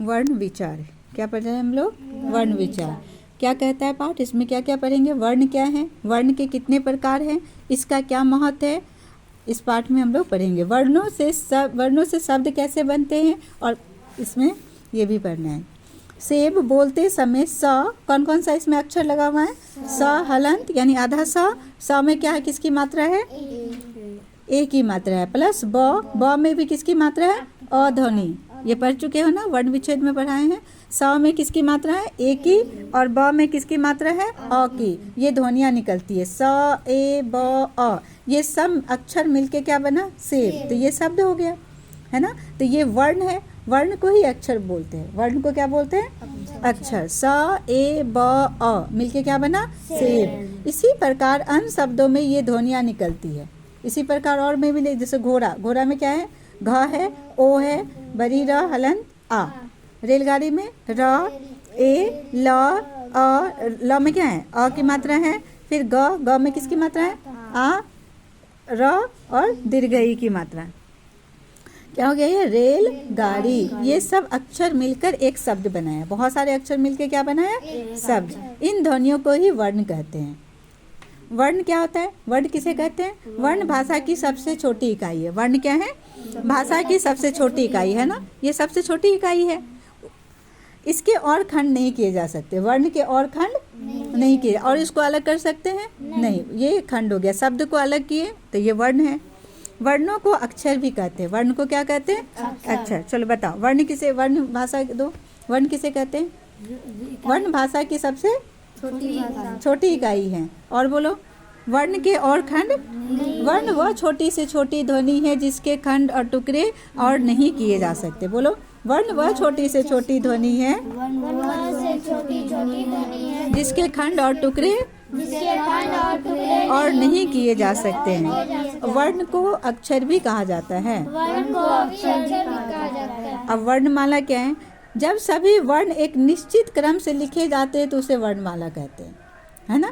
वर्ण विचार। क्या पढ़ रहे हैं हम लोग? वर्ण विचार। क्या कहता है पाठ? इसमें क्या क्या पढ़ेंगे? वर्ण क्या है, वर्ण के कितने प्रकार हैं, इसका क्या महत्व है, इस पाठ में हम लोग पढ़ेंगे। वर्णों से शब्द कैसे बनते हैं, और इसमें ये भी पढ़ना है। सेब बोलते समय स, कौन कौन सा इसमें अक्षर लगा हुआ है? स हलंत यानी आधा स में क्या है, किसकी मात्रा है? ए की मात्रा है। प्लस ब में भी किसकी मात्रा है? अ ध्वनि। ये पढ़ चुके हो ना, वर्ण विच्छेद में पढ़ाए हैं। स में किसकी मात्रा है? ए की, और ब में किसकी मात्रा है? अ की। ये ध्वनियाँ निकलती है, स ए ब अ, ये सब अक्षर मिलके क्या बना? सेब। तो ये शब्द हो गया, है ना। तो ये वर्ण है, वर्ण को ही अक्षर बोलते हैं। वर्ण को क्या बोलते हैं? अक्षर। स ए ब अ मिलके क्या बना? सेब। इसी प्रकार अन्य शब्दों में ये ध्वनियाँ निकलती है। इसी प्रकार और में भी, जैसे घोड़ा, घोड़ा में क्या है? घ है, ओ है, बड़ी र हलंत आ। रेलगाड़ी में र ए ल अ, ल में क्या है? अ की मात्रा है। फिर ग में किसकी मात्रा है? आ, र और दीर्घ ई की मात्रा। क्या हो गया ये? रेल गाड़ी। ये सब अक्षर मिलकर एक शब्द बनाया। बहुत सारे अक्षर मिलकर क्या बनाया? शब्द। इन ध्वनियों को ही वर्ण कहते हैं। वर्ण क्या होता है? वर्ण किसे कहते हैं? वर्ण भाषा की सबसे छोटी इकाई है। वर्ण क्या है? भाषा की सबसे छोटी इकाई है ना, ये सबसे छोटी इकाई है। इसके और खंड नहीं किए जा सकते। वर्ण के और खंड नहीं किए, और इसको अलग कर सकते हैं? नहीं। ये खंड हो गया, शब्द को अलग किए तो ये वर्ण है। वर्णों को अक्षर भी कहते हैं। वर्ण को क्या कहते हैं? अक्षर। चलो बताओ, वर्ण किसे, वर्ण भाषा दो, वर्ण किसे कहते हैं? वर्ण भाषा की सबसे छोटी इकाई है। और बोलो, वर्ण के और खंड? वर्ण वह छोटी से छोटी ध्वनि है जिसके खंड और टुकड़े और नहीं किए जा सकते। बोलो, वर्ण वह छोटी से छोटी ध्वनि है जिसके खंड और टुकड़े और नहीं किए जा सकते हैं। वर्ण को अक्षर भी कहा जाता है। अब वर्णमाला क्या है? जब सभी वर्ण एक निश्चित क्रम से लिखे जाते हैं तो उसे वर्णमाला कहते हैं, है ना।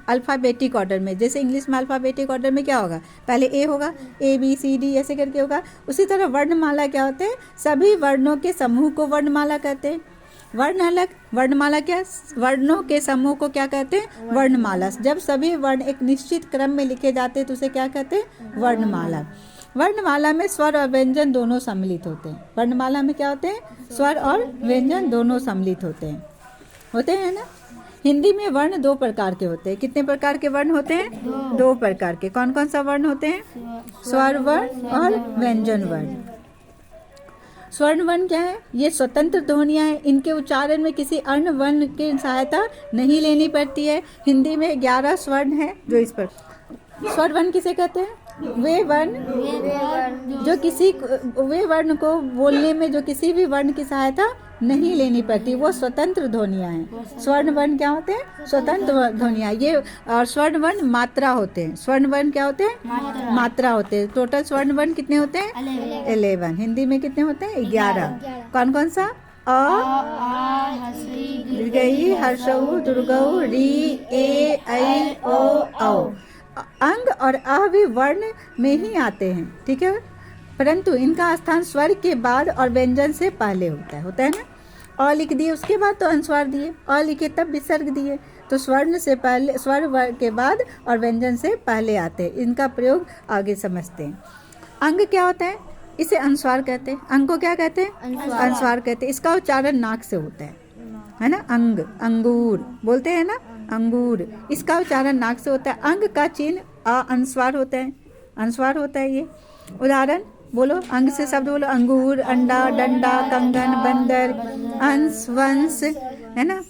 अल्फ़ाबेटिक ऑर्डर में, जैसे इंग्लिश में अल्फ़ाबेटिक ऑर्डर में क्या होगा? पहले ए होगा, ए बी सी डी ऐसे करके होगा। उसी तरह वर्णमाला क्या होते हैं? सभी वर्णों के समूह को वर्णमाला कहते हैं। वर्ण अलग, वर्णमाला क्या? वर्णों के समूह को क्या कहते हैं? वर्णमाला। जब सभी वर्ण एक निश्चित क्रम में लिखे जाते हैं तो उसे क्या कहते हैं? वर्णमाला। वर्णमाला में स्वर और व्यंजन दोनों सम्मिलित होते हैं। वर्णमाला में क्या होते हैं? स्वर और व्यंजन दोनों सम्मिलित होते हैं ना। हिंदी में वर्ण दो प्रकार के होते हैं। कितने प्रकार के वर्ण होते हैं? दो प्रकार के। कौन कौन सा वर्ण होते हैं? स्वर वर्ण और व्यंजन वर्ण। स्वर्ण वर्ण क्या है? ये स्वतंत्र ध्वनियाँ हैं। इनके उच्चारण में किसी अन्य वर्ण की सहायता नहीं लेनी पड़ती है। हिंदी में 11 स्वर्ण है जो इस पर। स्वर वर्ण किसे कहते हैं? वे वर्ण को बोलने में जो किसी भी वर्ण की सहायता नहीं लेनी पड़ती, वो स्वतंत्र ध्वनियाँ हैं। स्वर्ण वर्ण क्या होते हैं? स्वतंत्र ध्वनियाँ। ये और स्वर्ण वर्ण मात्रा होते हैं। स्वर्ण वर्ण क्या होते हैं? मात्रा होते हैं। टोटल स्वर्ण वर्ण कितने होते हैं? 11। हिंदी में कितने होते हैं? 11। कौन कौन सा? अ, दीर्घई, हर्षऊ, दुर्गऊ, री, ए, ऐ, ओ, औ। अंग और अ भी वर्ण में ही आते हैं, ठीक है, परंतु इनका स्थान स्वर के बाद और व्यंजन से पहले होता है ना। अ लिख दिए, उसके बाद तो अनुस्वार दिए। अ लिखे तब विसर्ग दिए। तो स्वर्ण से पहले, स्वर के बाद और व्यंजन से पहले आते हैं। इनका प्रयोग आगे समझते हैं। अंग क्या होता है? इसे अनुस्वार कहते हैं। अंग को क्या कहते हैं? अनुस्वार कहते हैं। इसका उच्चारण नाक से होता है ना। अंग, अंगूर बोलते हैं ना, अंगूर। इसका उच्चारण नाक से होता है। अंग का चिन्ह अनुस्वार होता है, अनुस्वार होता है ये। उदाहरण बोलो, अंग से शब्द बोलो। अंगूर, अंडा, डंडा, कंगन, बंदर, अंश, वंश, है ना।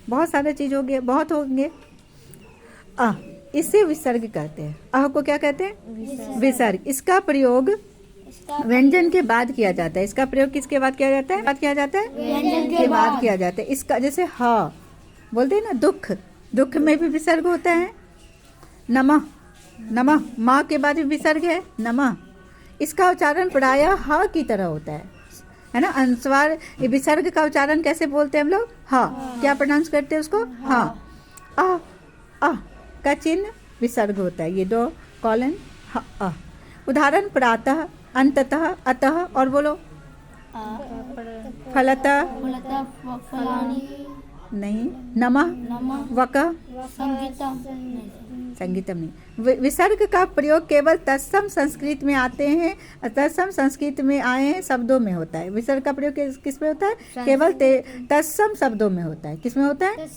बहुत सारे चीज हो गए, बहुत होंगे। इसे विसर्ग कहते हैं। अह को क्या कहते हैं? विसर्ग। इसका प्रयोग व्यंजन के बाद किया जाता है। इसका प्रयोग किसके बाद किया जाता है? व्यंजन के बाद किया जाता है। इसका जैसे ह बोलते हैं ना, दुख, दुख में भी विसर्ग होता है। नमः, नमः, माँ के बाद भी विसर्ग है, नमः। इसका उच्चारण प्रायः ह की तरह होता है ना। अनुस्वार विसर्ग का उच्चारण कैसे बोलते हैं हम लोग? ह। क्या प्रोनाउंस करते हैं उसको? ह। अ का चिन्ह विसर्ग होता है। ये दो कॉलन ह। उदाहरण प्रातः, अंततः, अतः। और बोलो, फलता फलानी नहीं, नमः वक संगीतम संगीतम नहीं। विसर्ग का प्रयोग केवल तत्सम संस्कृत में आते हैं, तत्सम संस्कृत में आए हैं शब्दों में होता है। विसर्ग का प्रयोग किस में होता है? केवल तत्सम शब्दों में होता है। किस में होता है?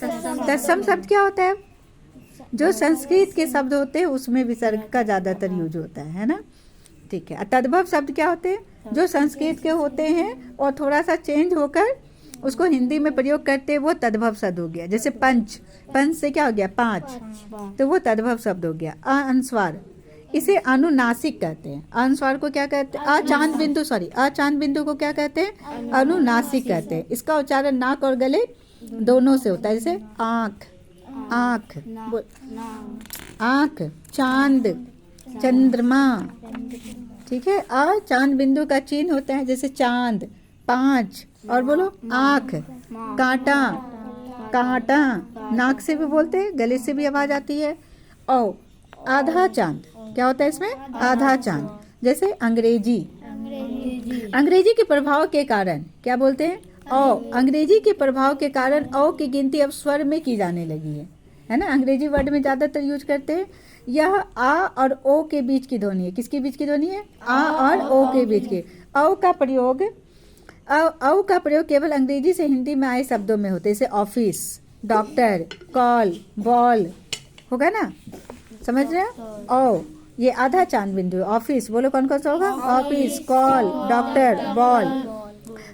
तत्सम शब्द क्या होता है? जो संस्कृत के शब्द होते हैं उसमें विसर्ग का ज़्यादातर यूज होता है ना। ठीक है। तद्भव शब्द क्या होते हैं? जो संस्कृत के होते हैं और थोड़ा सा चेंज होकर उसको हिंदी में प्रयोग करते हैं, वो तद्भव शब्द हो गया। जैसे पंच, पंच से क्या हो गया? पाँच, तो वो तद्भव शब्द हो गया। अनुस्वार, इसे अनुनासिक कहते हैं। अनुस्वार को क्या कहते हैं? अचांद बिंदु, सॉरी, अचांद बिंदु को क्या कहते हैं? अनुनासिक कहते हैं। इसका उच्चारण नाक और गले दोनों से होता है। जैसे आँख, आँख, आँख, चांद, चंद्रमा। ठीक है। चांद बिंदु का चिन्ह होता है, जैसे चांद, पाँच, और बोलो आँख, कांटा, कांटा, नाक से भी बोलते हैं, गले से भी आवाज आती है। ओ आधा चांद, क्या होता है इसमें? आधा चांद। जैसे अंग्रेजी, अंग्रेजी के प्रभाव के कारण क्या बोलते हैं? ओ, अंग्रेजी के प्रभाव के कारण ओ की गिनती अब स्वर में की जाने लगी है ना। अंग्रेजी वर्ड में ज़्यादातर यूज करते हैं। यह आ और ओ के बीच की ध्वनि है। किसके बीच की ध्वनि है? आ और ओ के बीच की। औ का प्रयोग, औ का प्रयोग केवल अंग्रेजी से हिंदी में आए शब्दों में होते हैं। जैसे ऑफिस, डॉक्टर, कॉल, बॉल, होगा ना, समझ रहे हो? ओ ये आधा चांद बिंदु है। ऑफिस बोलो कौन कौन सा होगा? Office, call, doctor, ball.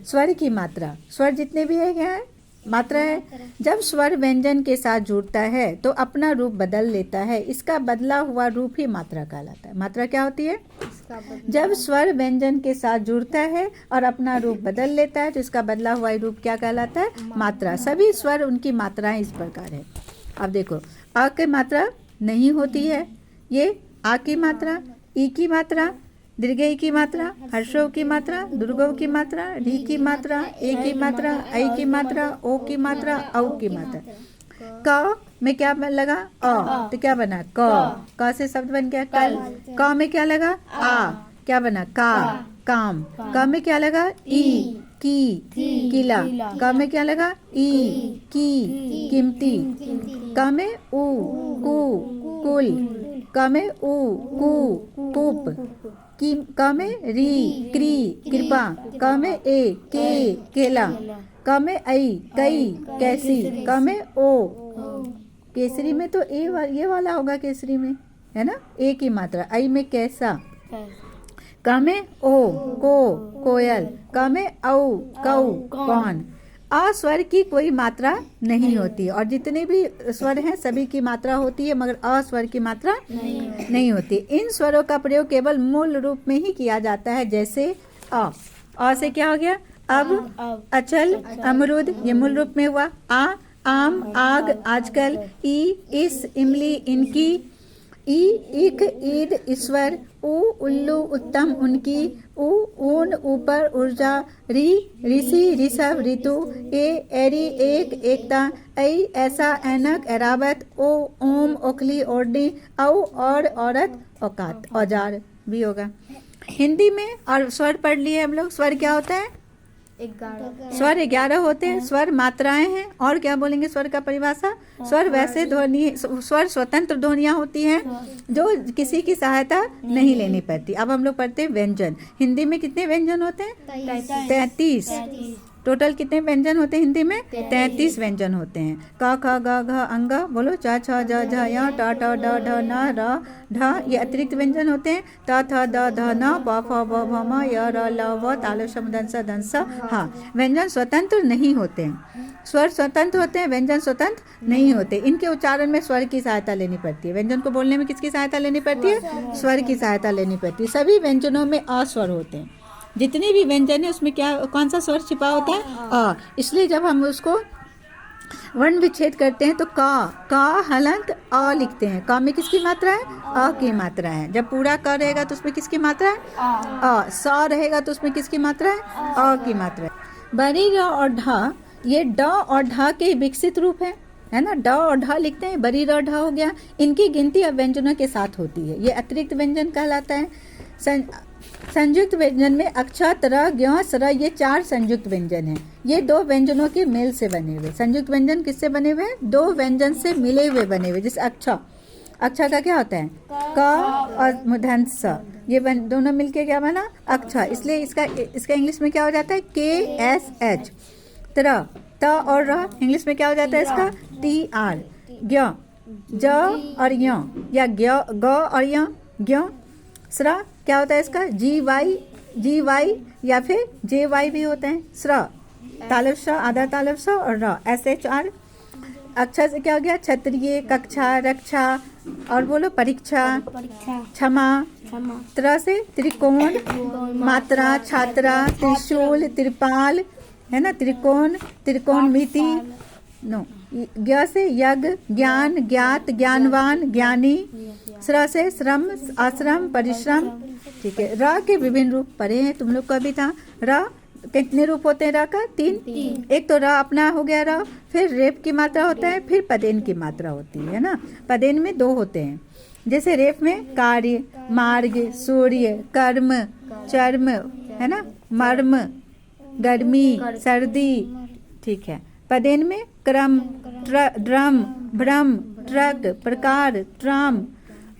स्वर की मात्रा, स्वर जितने भी है क्या है? मात्रा है। जब स्वर व्यंजन के साथ जुड़ता है तो अपना रूप बदल लेता है। इसका बदला हुआ रूप ही मात्रा कहलाता है। मात्रा क्या होती है? जब स्वर व्यंजन के साथ जुड़ता है और अपना रूप बदल लेता है तो इसका बदला हुआ रूप क्या कहलाता है? मात्रा। सभी स्वर उनकी मात्राएं इस प्रकार है। अब देखो, अ की मात्रा नहीं होती है, ये आ की मात्रा, ई की मात्रा, दीर्घई की मात्रा, हर्षों की मात्रा, दुर्गों की मात्रा, री की मात्रा, ए की मात्रा, ऐ की मात्रा, ओ की मात्रा, औ की मात्रा। क में क्या लगा? अ, तो क्या बना? क से शब्द बन गया कल। क में क्या लगा? आ, क्या बना? का, काम। क में क्या लगा? ई, की, किला। क में क्या लगा? ई, की, कीमती। क में उ, कु, कुल। क में उ, कु, कूप। क में री, क्री, कृपा। क में ए, के, केला। क में ऐ, कई, कैसी। क में ओ, केसरी में तो ये वाला होगा केसरी में, है ना, ए की मात्रा। ऐ में कैसा। क में ओ, को, कोयल। क में औ, कौ, कौन। अ स्वर की कोई मात्रा नहीं होती और जितने भी स्वर हैं सभी की मात्रा होती है, मगर अ स्वर की मात्रा नहीं होती। इन स्वरों का प्रयोग केवल मूल रूप में ही किया जाता है। जैसे अ से क्या हो गया? अब, अचल, अमरूद, ये मूल रूप में हुआ। आ, आम, आग, आजकल। ई, इस, इमली, इनकी। ई, इक, ईद, ईश्वर। उ, उल्लू, उत्तम, उनकी। उ, ऊन, ऊपर, ऊर्जा। री, ऋषि, ऋषभ, ऋतु। ए, एरी, एक, एकता। ऐ, ऐसा, ऐनक, एरावत। ओ, ओम, ओखली, ओढ़नी। औ, और, औरत, औकात, औजार भी होगा। हिंदी में और स्वर पढ़ लिए हम लोग। स्वर क्या होता है? 11 स्वर 11 होते हैं। स्वर मात्राएं हैं। और क्या बोलेंगे स्वर का परिभाषा? स्वर वैसे ध्वनि, स्वर स्वतंत्र ध्वनियाँ होती हैं जो किसी की सहायता नहीं लेनी पड़ती। अब हम लोग पढ़ते हैं व्यंजन। हिंदी में कितने व्यंजन होते हैं? 33। टोटल कितने व्यंजन होते हैं हिंदी में? 33 व्यंजन होते हैं। क, ख, ग, घ, अंग, बोलो, च, छ, ज, झ, य, ट, ट, ड, ढ, न, र, ढ, ये अतिरिक्त व्यंजन होते हैं। त, थ, द, ध, न, प, फ, ब, भ, म, य, र, ल, व, तालु, शम, दंस, दंस, हा। व्यंजन स्वतंत्र नहीं होते हैं। स्वर स्वतंत्र होते हैं, व्यंजन स्वतंत्र नहीं होते। इनके उच्चारण में स्वर की सहायता लेनी पड़ती है। व्यंजन को बोलने में किसकी सहायता लेनी पड़ती है? स्वर की सहायता लेनी पड़ती है। सभी व्यंजनों में अस्वर होते हैं। जितने भी व्यंजन है उसमें क्या, कौन सा स्वर छिपा होता है? अ। इसलिए जब हम उसको वर्ण विच्छेद करते हैं तो का हलंत अ लिखते हैं। क में किसकी मात्रा है? अ की मात्रा है। जब पूरा क रहेगा तो उसमें किसकी मात्रा है? अ। स रहेगा तो उसमें किसकी मात्रा है? अ की मात्रा है। बड़ी र और ढ, ये ड और ढ के विकसित रूप है ना। ड और ढ लिखते हैं, बड़ी र ढ हो गया। इनकी गिनती अब व्यंजनों के साथ होती है। ये अतिरिक्त व्यंजन कहलाता है। संयुक्त व्यंजन में अक्ष, त्र, ज्ञ, स्र ये 4 संयुक्त व्यंजन हैं। ये 2 व्यंजनों के मेल से बने हुए। संयुक्त व्यंजन किससे बने हुए हैं? 2 व्यंजन से मिले हुए बने हुए। जैसे अक्ष, अक्ष का क्या होता है? क और मूर्धन्य स, ये दोनों मिलके क्या बना? अक्ष। इसलिए इसका इंग्लिश में क्या हो जाता है? KSH। त्र, त और र इंग्लिश में क्या हो जाता है इसका? TR। ज्ञ, ज और य या ग और य, ज्ञ। स्र क्या होता है इसका? GY या फिर JY भी होते हैं। स्र तालव्य स, आधा तालव्य स और र SHR। अक्षर से क्या हो गया? क्षत्रिय, कक्षा, रक्षा और बोलो परीक्षा, परीक्षा, क्षमा। क्षमा, त्र से त्रिकोण, मात्रा, छात्रा, त्रिशूल, त्रिपाल, है ना, त्रिकोण, त्रिकोणमिति। नो। ज्ञ से यज्ञ, ज्ञान, ज्ञात, ज्ञानवान, ज्ञानी। स्र से श्रम, आश्रम, परिश्रम। ठीक है। र के विभिन्न रूप पढ़े हैं तुम लोग का भी था। र कितने रूप होते हैं? र का 3। एक तो र अपना हो गया र, फिर रेप की मात्रा होता है, फिर पदेन की मात्रा होती है ना। पदेन में 2 होते हैं। जैसे रेप में कार्य, मार्ग, सूर्य, कर्म, चर्म, है ना, मर्म, गर्मी, सर्दी। ठीक है। पदेन में क्रम, ड्रम, भ्रम, ट्रक, प्रकार, ट्राम।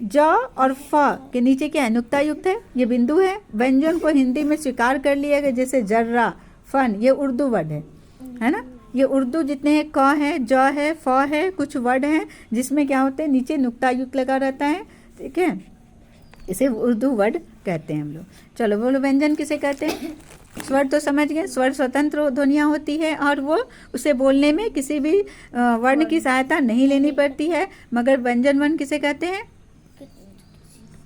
ज और फ के नीचे क्या है? नुक्ता युक्त है, ये बिंदु है। व्यंजन को हिंदी में स्वीकार कर लिया गया, जैसे जर्रा, फन, ये उर्दू वर्ड है ना। ये उर्दू जितने हैं, क है, ज है, फ है, कुछ वर्ड हैं जिसमें क्या होते हैं? नीचे नुक्ता युक्त लगा रहता है। ठीक है, इसे उर्दू वर्ड कहते हैं हम लोग। चलो बोलो, व्यंजन किसे कहते हैं? स्वर तो समझ गए। स्वर स्वतंत्र ध्वनियाँ होती है और वो उसे बोलने में किसी भी वर्ण की सहायता नहीं लेनी पड़ती है। मगर व्यंजन वर्ण किसे कहते हैं?